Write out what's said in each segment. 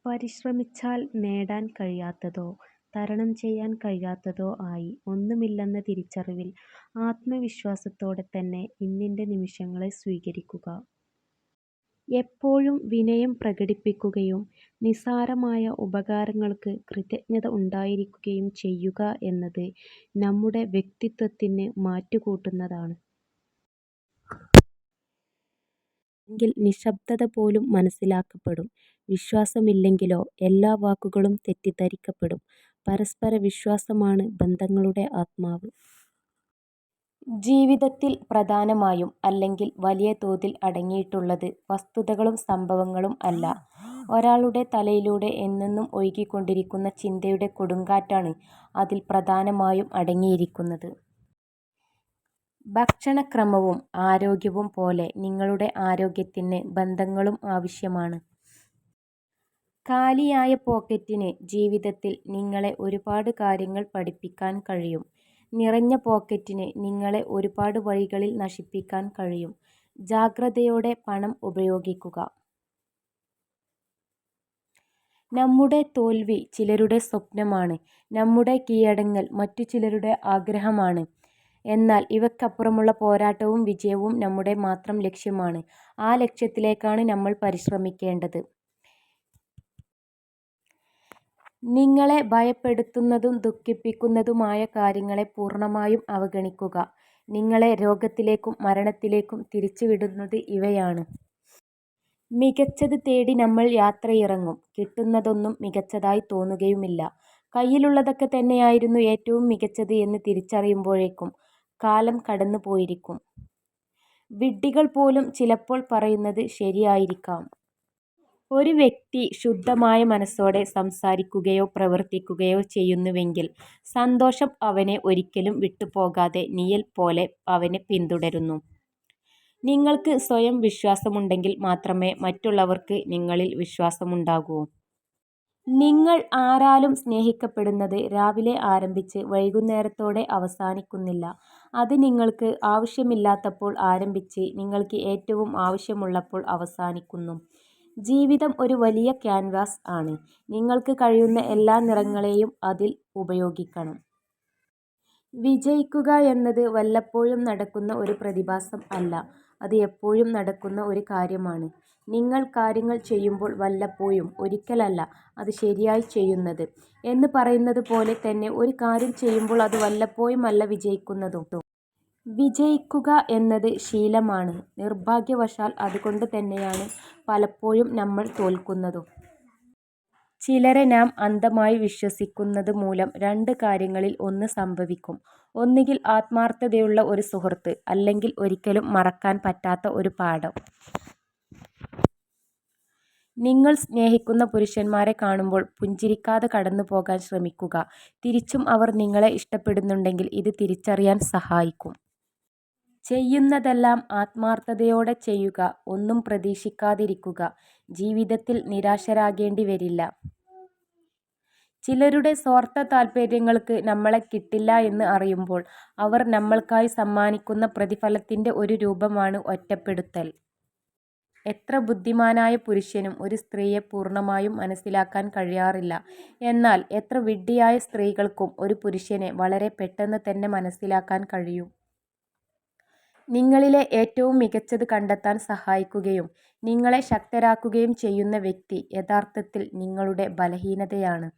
പരിശ്രമിച്ചാൽ നേടാൻ കഴിയാത്തതോ തരണം ചെയ്യാൻ കഴിയാത്തതോ ആയി ഒന്നുമില്ലെന്ന തിരിച്ചറിവിൽ ആത്മവിശ്വാസത്തോടെ തന്നെ ഇന്നിന്റെ നിമിഷങ്ങളെ സ്വീകരിക്കുക. എപ്പോഴും വിനയം പ്രകടിപ്പിക്കുകയും നിസ്സാരമായ ഉപകാരങ്ങൾക്ക് കൃതജ്ഞത ഉണ്ടായിരിക്കുകയും ചെയ്യുക എന്നത് നമ്മുടെ വ്യക്തിത്വത്തിന് മാറ്റുകൂട്ടുന്നതാണ്. എങ്കിൽ നിശബ്ദത പോലും മനസ്സിലാക്കപ്പെടും. വിശ്വാസമില്ലെങ്കിലോ എല്ലാ വാക്കുകളും തെറ്റിദ്ധരിക്കപ്പെടും. പരസ്പര വിശ്വാസമാണ് ബന്ധങ്ങളുടെ ആത്മാവ്. ജീവിതത്തിൽ പ്രധാനമായും അല്ലെങ്കിൽ വലിയ തോതിൽ അടങ്ങിയിട്ടുള്ളത് വസ്തുതകളും സംഭവങ്ങളും അല്ല. ഒരാളുടെ തലയിലൂടെ എന്നെന്നും ഒഴുകിക്കൊണ്ടിരിക്കുന്ന ചിന്തയുടെ കൊടുങ്കാറ്റാണ് അതിൽ പ്രധാനമായും അടങ്ങിയിരിക്കുന്നത്. ഭക്ഷണക്രമവും ആരോഗ്യവും പോലെ നിങ്ങളുടെ ആരോഗ്യത്തിന് ബന്ധങ്ങളും ആവശ്യമാണ്. കാലിയായ പോക്കറ്റിന് ജീവിതത്തിൽ നിങ്ങളെ ഒരുപാട് കാര്യങ്ങൾ പഠിപ്പിക്കാൻ കഴിയും. നിറഞ്ഞ പോക്കറ്റിന് നിങ്ങളെ ഒരുപാട് വഴികളിൽ നശിപ്പിക്കാൻ കഴിയും. ജാഗ്രതയോടെ പണം ഉപയോഗിക്കുക. നമ്മുടെ തോൽവി ചിലരുടെ സ്വപ്നമാണ്. നമ്മുടെ കീഴടങ്ങൽ മറ്റു ചിലരുടെ ആഗ്രഹമാണ്. എന്നാൽ ഇവയ്ക്കപ്പുറമുള്ള പോരാട്ടവും വിജയവും നമ്മുടെ മാത്രം ലക്ഷ്യമാണ്. ആ ലക്ഷ്യത്തിലേക്കാണ് നമ്മൾ പരിശ്രമിക്കേണ്ടത്. നിങ്ങളെ ഭയപ്പെടുത്തുന്നതും ദുഃഖിപ്പിക്കുന്നതുമായ കാര്യങ്ങളെ പൂർണ്ണമായും അവഗണിക്കുക. നിങ്ങളെ രോഗത്തിലേക്കും മരണത്തിലേക്കും തിരിച്ചുവിടുന്നത് ഇവയാണ്. മികച്ചത് തേടി നമ്മൾ യാത്രയിറങ്ങും. കിട്ടുന്നതൊന്നും മികച്ചതായി തോന്നുകയുമില്ല. കയ്യിലുള്ളതൊക്കെ തന്നെയായിരുന്നു ഏറ്റവും മികച്ചത് എന്ന് തിരിച്ചറിയുമ്പോഴേക്കും കാലം കടന്നു പോയിരിക്കും. വിഡ്ഢികൾ പോലും ചിലപ്പോൾ പറയുന്നത് ശരിയായിരിക്കാം. ഒരു വ്യക്തി ശുദ്ധമായ മനസ്സോടെ സംസാരിക്കുകയോ പ്രവർത്തിക്കുകയോ ചെയ്യുന്നുവെങ്കിൽ സന്തോഷം അവനെ ഒരിക്കലും വിട്ടുപോകാതെ നിഴൽ പോലെ അവനെ പിന്തുടരുന്നു. നിങ്ങൾക്ക് സ്വയം വിശ്വാസമുണ്ടെങ്കിൽ മാത്രമേ മറ്റുള്ളവർക്ക് നിങ്ങളിൽ വിശ്വാസമുണ്ടാകൂ. നിങ്ങൾ ആരാലും സ്നേഹിക്കപ്പെടുന്നത് രാവിലെ ആരംഭിച്ച് വൈകുന്നേരത്തോടെ അവസാനിക്കുന്നില്ല. അത് നിങ്ങൾക്ക് ആവശ്യമില്ലാത്തപ്പോൾ ആരംഭിച്ച് നിങ്ങൾക്ക് ഏറ്റവും ആവശ്യമുള്ളപ്പോൾ അവസാനിക്കുന്നു. ജീവിതം ഒരു വലിയ ക്യാൻവാസ് ആണ്. നിങ്ങൾക്ക് കഴിയുന്ന എല്ലാ നിറങ്ങളെയും അതിൽ ഉപയോഗിക്കണം. വിജയിക്കുക എന്നത് വല്ലപ്പോഴും നടക്കുന്ന ഒരു പ്രതിഭാസം അല്ല, അത് എപ്പോഴും നടക്കുന്ന ഒരു കാര്യമാണ്. നിങ്ങൾ കാര്യങ്ങൾ ചെയ്യുമ്പോൾ വല്ലപ്പോഴും, ഒരിക്കലല്ല അത് ശരിയായി ചെയ്യുന്നത് എന്ന് പറയുന്നത് പോലെ തന്നെ ഒരു കാര്യം ചെയ്യുമ്പോൾ അത് വല്ലപ്പോഴുമല്ല വിജയിക്കുന്നതും. വിജയിക്കുക എന്നത് ശീലമാണ്. നിർഭാഗ്യവശാൽ അതുകൊണ്ട് തന്നെയാണ് പലപ്പോഴും നമ്മൾ തോൽക്കുന്നതും. ചിലരെ നാം അന്ധമായി വിശ്വസിക്കുന്നത് മൂലം രണ്ട് കാര്യങ്ങളിൽ ഒന്ന് സംഭവിക്കും. ഒന്നുകിൽ ആത്മാർത്ഥതയുള്ള ഒരു സുഹൃത്ത്, അല്ലെങ്കിൽ ഒരിക്കലും മറക്കാൻ പറ്റാത്ത ഒരു പാഠം. നിങ്ങൾ സ്നേഹിക്കുന്ന പുരുഷന്മാരെ കാണുമ്പോൾ പുഞ്ചിരിക്കാതെ കടന്നുപോകാൻ ശ്രമിക്കുക. തിരിച്ചും അവർ നിങ്ങളെ ഇഷ്ടപ്പെടുന്നുണ്ടെങ്കിൽ ഇത് തിരിച്ചറിയാൻ സഹായിക്കും. ചെയ്യുന്നതെല്ലാം ആത്മാർത്ഥതയോടെ ചെയ്യുക. ഒന്നും പ്രതീക്ഷിക്കാതിരിക്കുക. ജീവിതത്തിൽ നിരാശരാകേണ്ടി വരില്ല. ചിലരുടെ സ്വാർത്ഥ താൽപര്യങ്ങൾക്ക് നമ്മളെ കിട്ടില്ല എന്ന് അറിയുമ്പോൾ അവർ നമ്മൾക്കായി സമ്മാനിക്കുന്ന പ്രതിഫലത്തിന്റെ ഒരു രൂപമാണ് ഒറ്റപ്പെടുത്തൽ. എത്ര ബുദ്ധിമാനായ പുരുഷനും ഒരു സ്ത്രീയെ പൂർണ്ണമായും മനസ്സിലാക്കാൻ കഴിയാറില്ല. എന്നാൽ എത്ര വിഡ്ഢിയായ സ്ത്രീകൾക്കും ഒരു പുരുഷനെ വളരെ പെട്ടെന്ന് തന്നെ മനസ്സിലാക്കാൻ കഴിയും. നിങ്ങളിലെ ഏറ്റവും മികച്ചത് കണ്ടെത്താൻ സഹായിക്കുകയും നിങ്ങളെ ശക്തരാക്കുകയും ചെയ്യുന്ന വ്യക്തി യഥാർത്ഥത്തിൽ നിങ്ങളുടെ ബലഹീനതയാണ്.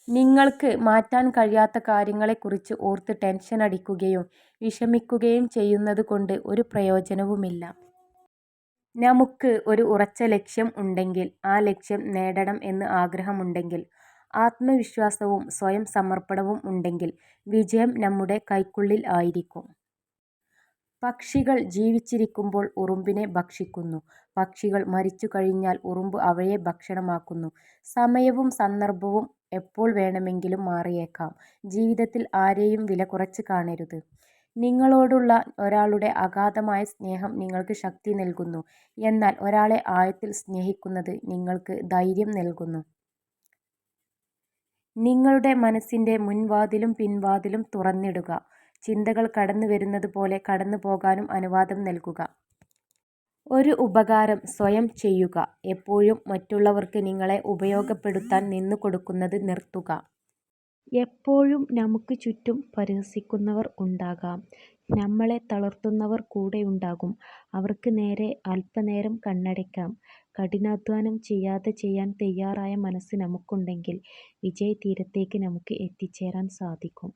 നിങ്ങൾക്ക് മാറ്റാൻ കഴിയാത്ത കാര്യങ്ങളെക്കുറിച്ച് ഓർത്ത് ടെൻഷൻ അടിക്കുകയും വിഷമിക്കുകയും ചെയ്യുന്നത് കൊണ്ട് ഒരു പ്രയോജനവുമില്ല. നമുക്ക് ഒരു ഉറച്ച ലക്ഷ്യം ഉണ്ടെങ്കിൽ, ആ ലക്ഷ്യം നേടണം എന്ന് ആഗ്രഹമുണ്ടെങ്കിൽ, ആത്മവിശ്വാസവും സ്വയം സമർപ്പണവും ഉണ്ടെങ്കിൽ വിജയം നമ്മുടെ കൈക്കുള്ളിൽ ആയിരിക്കും. പക്ഷികൾ ജീവിച്ചിരിക്കുമ്പോൾ ഉറുമ്പിനെ ഭക്ഷിക്കുന്നു. പക്ഷികൾ മരിച്ചു കഴിഞ്ഞാൽ ഉറുമ്പ് അവയെ ഭക്ഷണമാക്കുന്നു. സമയവും സന്ദർഭവും എപ്പോൾ വേണമെങ്കിലും മാറിയേക്കാം. ജീവിതത്തിൽ ആരെയും വില കുറച്ച് കാണരുത്. നിങ്ങളോടുള്ള ഒരാളുടെ അഗാധമായ സ്നേഹം നിങ്ങൾക്ക് ശക്തി നൽകുന്നു. എന്നാൽ ഒരാളെ ആഴത്തിൽ സ്നേഹിക്കുന്നത് നിങ്ങൾക്ക് ധൈര്യം നൽകുന്നു. നിങ്ങളുടെ മനസ്സിന്റെ മുൻവാതിലും പിൻവാതിലും തുറന്നിടുക. ചിന്തകൾ കടന്നു വരുന്നത് പോലെ കടന്നു പോകാനും അനുവാദം നൽകുക. ഒരു ഉപകാരം സ്വയം ചെയ്യുക. എപ്പോഴും മറ്റുള്ളവർക്ക് നിങ്ങളെ ഉപയോഗപ്പെടുത്താൻ നിന്നുകൊടുക്കുന്നത് നിർത്തുക. എപ്പോഴും നമുക്ക് ചുറ്റും പരിഹസിക്കുന്നവർ ഉണ്ടാകാം. നമ്മളെ തളർത്തുന്നവർ കൂടെയുണ്ടാകും. അവർക്ക് നേരെ അല്പനേരം കണ്ണടയ്ക്കാം. കഠിനാധ്വാനം ചെയ്യാതെ ചെയ്യാൻ തയ്യാറായ മനസ്സ് നമുക്കുണ്ടെങ്കിൽ വിജയതീരത്തേക്ക് നമുക്ക് എത്തിച്ചേരാൻ സാധിക്കും.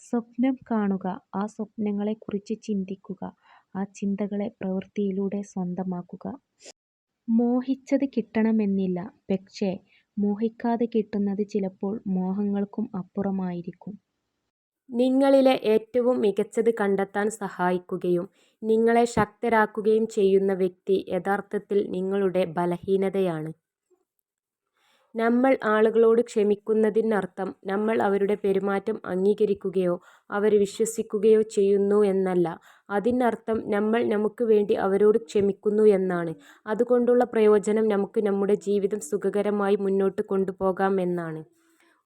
സ്വപ്നം കാണുക, ആ സ്വപ്നങ്ങളെക്കുറിച്ച് ചിന്തിക്കുക, ആ ചിന്തകളെ പ്രവൃത്തിയിലൂടെ സ്വന്തമാക്കുക. മോഹിച്ചത് കിട്ടണമെന്നില്ല, പക്ഷേ മോഹിക്കാതെ കിട്ടുന്നത് ചിലപ്പോൾ മോഹങ്ങൾക്കും അപ്പുറമായിരിക്കും. നിങ്ങളിലെ ഏറ്റവും മികച്ചത് കണ്ടെത്താൻ സഹായിക്കുകയും നിങ്ങളെ ശക്തരാക്കുകയും ചെയ്യുന്ന വ്യക്തി യഥാർത്ഥത്തിൽ നിങ്ങളുടെ ബലഹീനതയാണ്. നമ്മൾ ആളുകളോട് ക്ഷമിക്കുന്നതിനർത്ഥം നമ്മൾ അവരുടെ പെരുമാറ്റം അംഗീകരിക്കുകയോ അവരെ വിശ്വസിക്കുകയോ ചെയ്യുന്നു എന്നല്ല. അതിനർത്ഥം നമ്മൾ നമുക്ക് വേണ്ടി അവരോട് ക്ഷമിക്കുന്നു എന്നാണ്. അതുകൊണ്ടുള്ള പ്രയോജനം നമുക്ക് നമ്മുടെ ജീവിതം സുഖകരമായി മുന്നോട്ട് കൊണ്ടുപോകാം എന്നാണ്.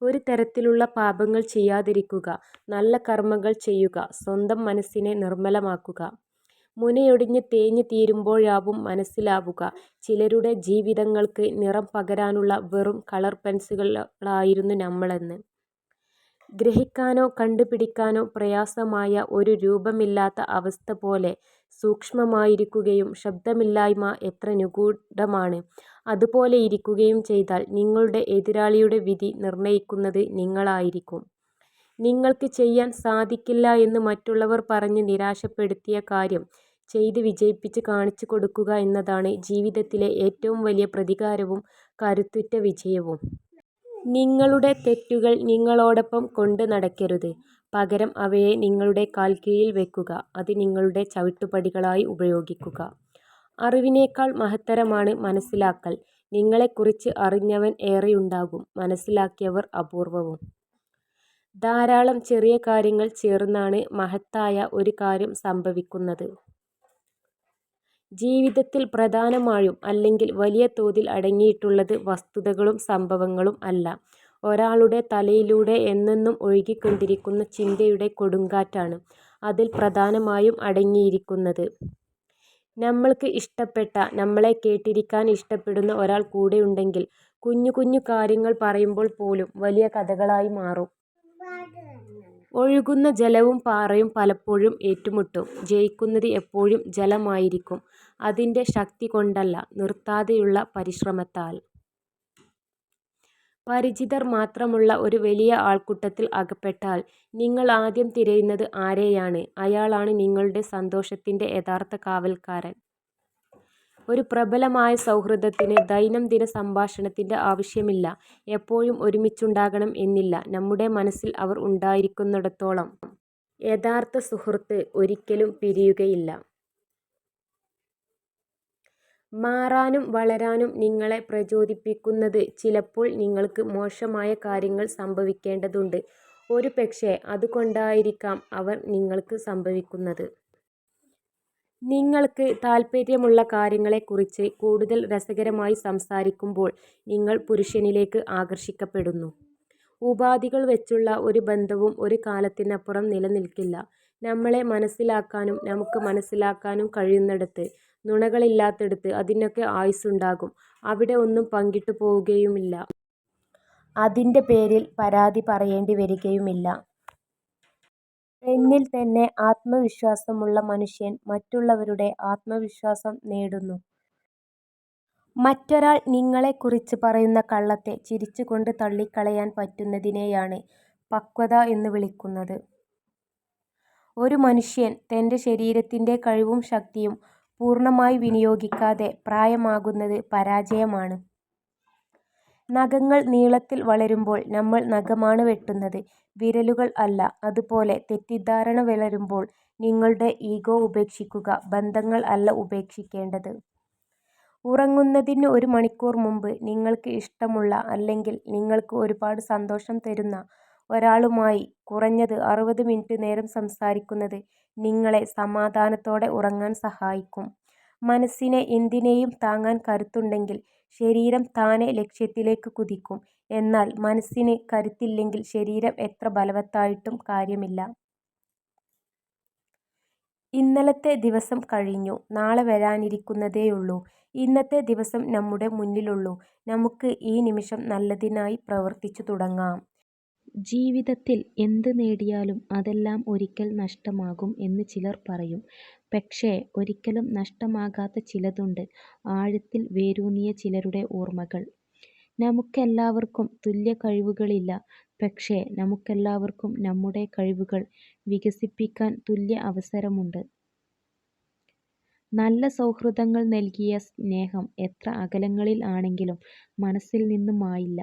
ഒരു തരത്തിലുള്ള പാപങ്ങൾ ചെയ്യാതിരിക്കുക, നല്ല കർമ്മങ്ങൾ ചെയ്യുക, സ്വന്തം മനസ്സിനെ നിർമ്മലമാക്കുക. മുനയൊടിഞ്ഞ് തേഞ്ഞ് തീരുമ്പോഴാവും മനസ്സിലാവുക ചിലരുടെ ജീവിതങ്ങൾക്ക് നിറം പകരാനുള്ള വെറും കളർ പെൻസിലുകളായിരുന്നു നമ്മളെന്ന്. ഗ്രഹിക്കാനോ കണ്ടുപിടിക്കാനോ പ്രയാസമായ ഒരു രൂപമില്ലാത്ത അവസ്ഥ പോലെ സൂക്ഷ്മമായിരിക്കുകയും ശബ്ദമില്ലായ്മ എത്ര നിഗൂഢമാണ് അതുപോലെ ഇരിക്കുകയും ചെയ്താൽ നിങ്ങളുടെ എതിരാളിയുടെ വിധി നിർണ്ണയിക്കുന്നത് നിങ്ങളായിരിക്കും. നിങ്ങൾക്ക് ചെയ്യാൻ സാധിക്കില്ല എന്ന് മറ്റുള്ളവർ പറഞ്ഞ് നിരാശപ്പെടുത്തിയ കാര്യം ചെയ്ത് വിജയിപ്പിച്ച് കാണിച്ചു കൊടുക്കുക എന്നതാണ് ജീവിതത്തിലെ ഏറ്റവും വലിയ പ്രതികാരവും കരുത്തുറ്റ വിജയവും. നിങ്ങളുടെ തെറ്റുകൾ നിങ്ങളോടൊപ്പം കൊണ്ട് നടക്കരുത്. പകരം അവയെ നിങ്ങളുടെ കാൽക്കീഴിൽ വെക്കുക. അത് നിങ്ങളുടെ ചവിട്ടുപടികളായി ഉപയോഗിക്കുക. അറിവിനേക്കാൾ മഹത്തരമാണ് മനസ്സിലാക്കൽ. നിങ്ങളെക്കുറിച്ച് അറിഞ്ഞവൻ ഏറെയുണ്ടാകും, മനസ്സിലാക്കിയവർ അപൂർവവും. ധാരാളം ചെറിയ കാര്യങ്ങൾ ചേർന്നാണ് മഹത്തായ ഒരു കാര്യം സംഭവിക്കുന്നത്. ജീവിതത്തിൽ പ്രധാനമായും അല്ലെങ്കിൽ വലിയ തോതിൽ അടങ്ങിയിട്ടുള്ളത് വസ്തുതകളും സംഭവങ്ങളും അല്ല, ഒരാളുടെ തലയിലൂടെ എന്നെന്നും ഒഴുകിക്കൊണ്ടിരിക്കുന്ന ചിന്തയുടെ കൊടുങ്കാറ്റാണ് അതിൽ പ്രധാനമായും അടങ്ങിയിരിക്കുന്നത്. നമ്മൾക്ക് ഇഷ്ടപ്പെട്ട, നമ്മളെ കേട്ടിരിക്കാൻ ഇഷ്ടപ്പെടുന്ന ഒരാൾ കൂടെയുണ്ടെങ്കിൽ കുഞ്ഞു കുഞ്ഞു കാര്യങ്ങൾ പറയുമ്പോൾ പോലും വലിയ കഥകളായി മാറും. ഒഴുകുന്ന ജലവും പാറയും പലപ്പോഴും ഏറ്റുമുട്ടും. ജയിക്കുന്നത് എപ്പോഴും ജലമായിരിക്കും, അതിൻ്റെ ശക്തി കൊണ്ടല്ല, നിർത്താതെയുള്ള പരിശ്രമത്താൽ. പരിചിതർ മാത്രമുള്ള ഒരു വലിയ ആൾക്കൂട്ടത്തിൽ അകപ്പെട്ടാൽ നിങ്ങൾ ആദ്യം തിരയുന്നത് ആരെയാണ്? അയാളാണ് നിങ്ങളുടെ സന്തോഷത്തിൻ്റെ യഥാർത്ഥ കാവൽക്കാരൻ. ഒരു പ്രബലമായ സൗഹൃദത്തിന് ദൈനംദിന സംഭാഷണത്തിൻ്റെ ആവശ്യമില്ല. എപ്പോഴും ഒരുമിച്ചുണ്ടാകണം എന്നില്ല. നമ്മുടെ മനസ്സിൽ അവർ ഉണ്ടായിരിക്കുന്നിടത്തോളം യഥാർത്ഥ സുഹൃത്ത് ഒരിക്കലും പിരിയുകയില്ല. മാറാനും വളരാനും നിങ്ങളെ പ്രചോദിപ്പിക്കുന്നത് ചിലപ്പോൾ നിങ്ങൾക്ക് മോശമായ കാര്യങ്ങൾ സംഭവിക്കേണ്ടതുണ്ട്. ഒരുപക്ഷേ അതുകൊണ്ടായിരിക്കാം അവർ നിങ്ങൾക്ക് സംഭവിക്കുന്നത്. നിങ്ങൾക്ക് താൽപ്പര്യമുള്ള കാര്യങ്ങളെക്കുറിച്ച് കൂടുതൽ രസകരമായി സംസാരിക്കുമ്പോൾ നിങ്ങൾ പുരുഷനിലേക്ക് ആകർഷിക്കപ്പെടുന്നു. ഉപാധികൾ വെച്ചുള്ള ഒരു ബന്ധവും ഒരു കാലത്തിനപ്പുറം നിലനിൽക്കില്ല. നമ്മളെ മനസ്സിലാക്കാനും നമുക്ക് മനസ്സിലാക്കാനും കഴിയുന്നിടത്ത്, നുണകളില്ലാത്തിടത്ത് അതിനൊക്കെ ആയുസ്സുണ്ടാകും. അവിടെ ഒന്നും പങ്കിട്ടു പോവുകയുമില്ല. അതിൻ്റെ പേരിൽ പരാതി പറയേണ്ടി വരികയുമില്ല. എന്നിൽ തന്നെ ആത്മവിശ്വാസമുള്ള മനുഷ്യൻ മറ്റുള്ളവരുടെ ആത്മവിശ്വാസം നേടുന്നു. മറ്റൊരാൾ നിങ്ങളെക്കുറിച്ച് പറയുന്ന കള്ളത്തെ ചിരിച്ചുകൊണ്ട് തള്ളിക്കളയാൻ പറ്റുന്നതിനെയാണ് പക്വത എന്ന് വിളിക്കുന്നത്. ഒരു മനുഷ്യൻ തൻ്റെ ശരീരത്തിൻ്റെ കഴിവും ശക്തിയും പൂർണ്ണമായി വിനിയോഗിക്കാതെ പ്രായമാകുന്നത് പരാജയമാണ്. നഖങ്ങൾ നീളത്തിൽ വളരുമ്പോൾ നമ്മൾ നഖമാണ് വെട്ടുന്നത്, വിരലുകൾ അല്ല. അതുപോലെ തെറ്റിദ്ധാരണ വളരുമ്പോൾ നിങ്ങളുടെ ഈഗോ ഉപേക്ഷിക്കുക, ബന്ധങ്ങൾ അല്ല ഉപേക്ഷിക്കേണ്ടത്. ഉറങ്ങുന്നതിന് 1 മണിക്കൂർ മുമ്പ് നിങ്ങൾക്ക് ഇഷ്ടമുള്ള അല്ലെങ്കിൽ നിങ്ങൾക്ക് ഒരുപാട് സന്തോഷം തരുന്ന ഒരാളുമായി കുറഞ്ഞത് 60 മിനിറ്റ് നേരം സംസാരിക്കുന്നത് നിങ്ങളെ സമാധാനത്തോടെ ഉറങ്ങാൻ സഹായിക്കും. മനസ്സിനെ എന്തിനേയും താങ്ങാൻ കരുത്തുണ്ടെങ്കിൽ ശരീരം താനെ ലക്ഷ്യത്തിലേക്ക് കുതിക്കും. എന്നാൽ മനസ്സിന് കരുത്തില്ലെങ്കിൽ ശരീരം എത്ര ബലവത്തായിട്ടും കാര്യമില്ല. ഇന്നലത്തെ ദിവസം കഴിഞ്ഞു. നാളെ വരാനിരിക്കുന്നതേയുള്ളൂ. ഇന്നത്തെ ദിവസം നമ്മുടെ മുന്നിലുള്ളൂ. നമുക്ക് ഈ നിമിഷം നല്ലതിനായി പ്രവർത്തിച്ചു തുടങ്ങാം. ജീവിതത്തിൽ എന്ത് നേടിയാലും അതെല്ലാം ഒരിക്കൽ നഷ്ടമാകും എന്ന് ചിലർ പറയും. പക്ഷേ ഒരിക്കലും നഷ്ടമാകാത്ത ചിലതുണ്ട്. ആഴത്തിൽ വേരൂന്നിയ ചിലരുടെ ഓർമ്മകൾ. നമുക്കെല്ലാവർക്കും തുല്യ കഴിവുകളില്ല. പക്ഷേ നമുക്കെല്ലാവർക്കും നമ്മുടെ കഴിവുകൾ വികസിപ്പിക്കാൻ തുല്യ അവസരമുണ്ട്. നല്ല സൗഹൃദങ്ങൾ നൽകിയ സ്നേഹം എത്ര അകലങ്ങളിൽ ആണെങ്കിലും മനസ്സിൽ നിന്നും മായില്ല.